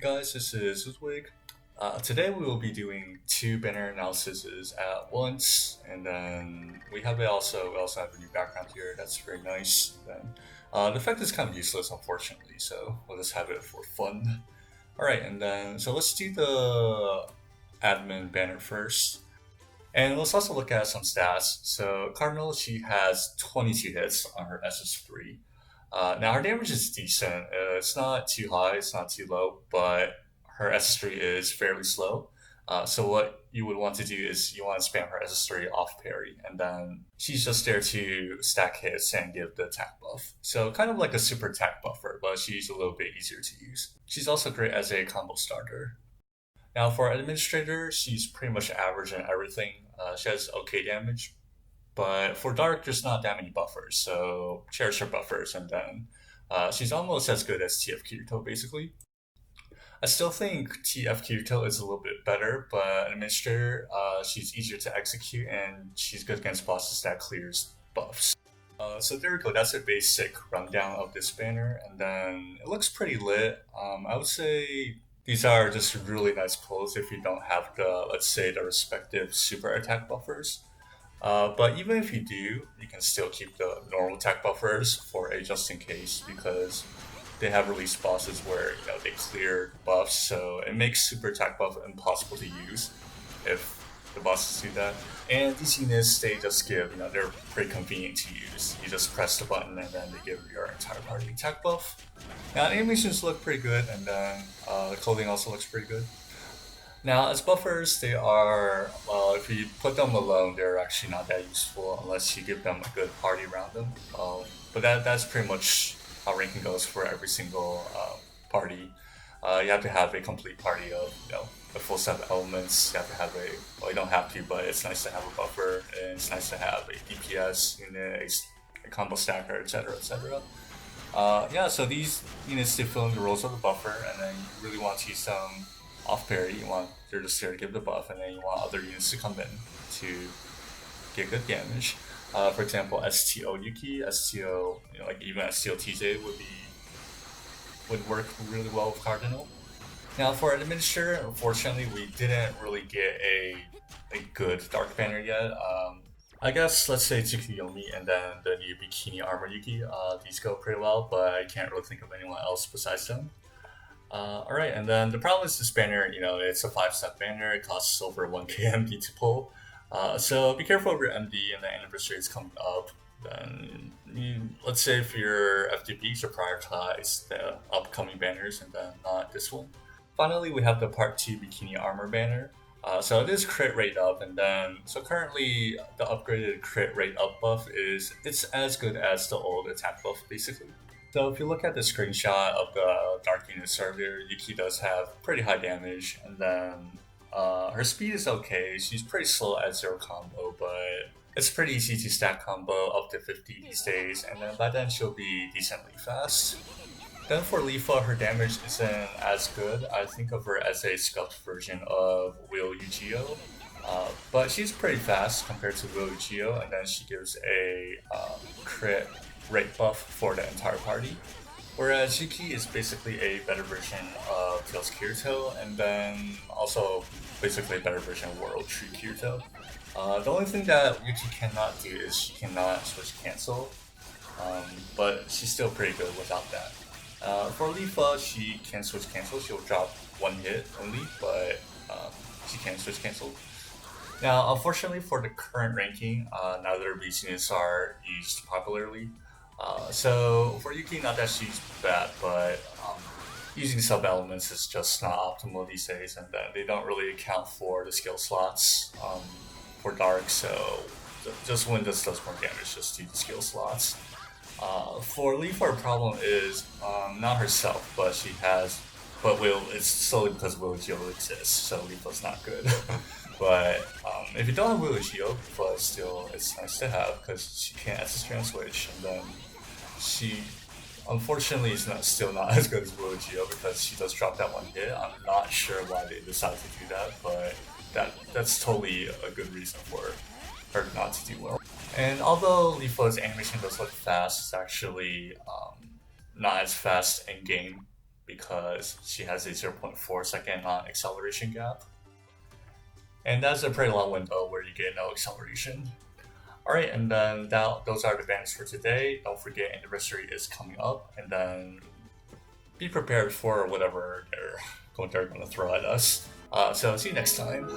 guys, this is Ludwig. Today we will be doing two banner analyses at once, and then we also have a new background here. That's very nice. The effect is kind of useless, unfortunately, so we'll just have it for fun. All right, and then so let's do the admin banner first, and let's also look at some stats. So Cardinal, she has 22 hits on her SS3. Now her damage is decent. It's not too high, it's not too low, but her SS3 is fairly slow. So what you would want to do is you want to spam her SS3 off parry, and then she's just there to stack hits and give the attack buff. So kind of like a super attack buffer, but she's a little bit easier to use. She's also great as a combo starter. Now for Administrator, she's pretty much average in everything. She has okay damage, but for Dark, there's not that many buffers, so cherish her buffers, and then she's almost as good as TF Kirito, basically. I still think TF Kirito is a little bit better, but Administrator, she's easier to execute, and she's good against bosses that clears buffs. So there we go, that's a basic rundown of this banner, and then it looks pretty lit. I would say these are just really nice pulls if you don't have the, let's say, the respective super attack buffers. But even if you do, you can still keep the normal attack buffers for a just in case, because they have released bosses where they clear buffs, so it makes super attack buff impossible to use if the bosses do that. And these units, they just give, they're pretty convenient to use. You just press the button and then they give your entire party attack buff. Now animations look pretty good, and then the clothing also looks pretty good. Now, as buffers, they are, well, if you put them alone, they're actually not that useful unless you give them a good party around them. But that's pretty much how ranking goes for every single party. You have to have a complete party of, a full set of elements. You have to have well, you don't have to, but it's nice to have a buffer, and it's nice to have a DPS unit, a combo stacker, etc., etc. Yeah, so these units, they fill in the roles of the buffer, and then you really want to use them off parry. They're just there to give the buff, and then you want other units to come in to get good damage. For example, STO Yuki, STO, like even STO TJ would work really well with Cardinal. Now for Administrator, unfortunately, we didn't really get a good Dark Banner yet. I guess let's say Tsukuyomi and then the new Bikini Armor Yuki. These go pretty well, but I can't really think of anyone else besides them. Alright, and then the problem is this banner, it's a 5-step banner, it costs over 1k MD to pull. So be careful of your MD and the anniversary is coming up. Then let's say if your FTP should prioritize the upcoming banners and then not this one. Finally, we have the Part 2 Bikini Armor banner. So it is crit rate up, and then so currently the upgraded crit rate up buff it's as good as the old attack buff basically. So if you look at the screenshot of the Dark Unit server, Yuki does have pretty high damage, and then her speed is okay. She's pretty slow at 0 combo, but it's pretty easy to stack combo up to 50 these days, and then by then she'll be decently fast. Then for Lifa, her damage isn't as good. I think of her as a scuffed version of Will Yu-Gi-Oh! But she's pretty fast compared to Will Yu-Gi-Oh! And then she gives a crit rate buff for the entire party. Whereas Yuki is basically a better version of Tails Kirito, and then also basically a better version of World True Kirito. The only thing that Yuki cannot do is she cannot switch cancel, but she's still pretty good without that. For Lifa, she can switch cancel, she'll drop one hit only, but she can switch cancel. Now, unfortunately for the current ranking, neither of these units are used popularly. So for Yuki, not that she's bad, but using sub-elements is just not optimal these days, and then they don't really account for the skill slots for Dark, so just when this does more damage, just do the skill slots. For Leaf, her problem is not herself, but it's solely because Will Geo exists, so Leafa's not good. But if you don't have Will Geo, but still it's nice to have because she can SS Trans Switch, and then she unfortunately is still not as good as Will Geo because she does drop that one hit. I'm not sure why they decided to do that, but that's totally a good reason for her not to do well. And although Lifa's animation does look fast, it's actually not as fast in game because she has a 0.4 second acceleration gap. And that's a pretty long window where you get no acceleration. Alright, and then those are the banners for today. Don't forget anniversary is coming up, and then be prepared for whatever they're going to throw at us. So see you next time.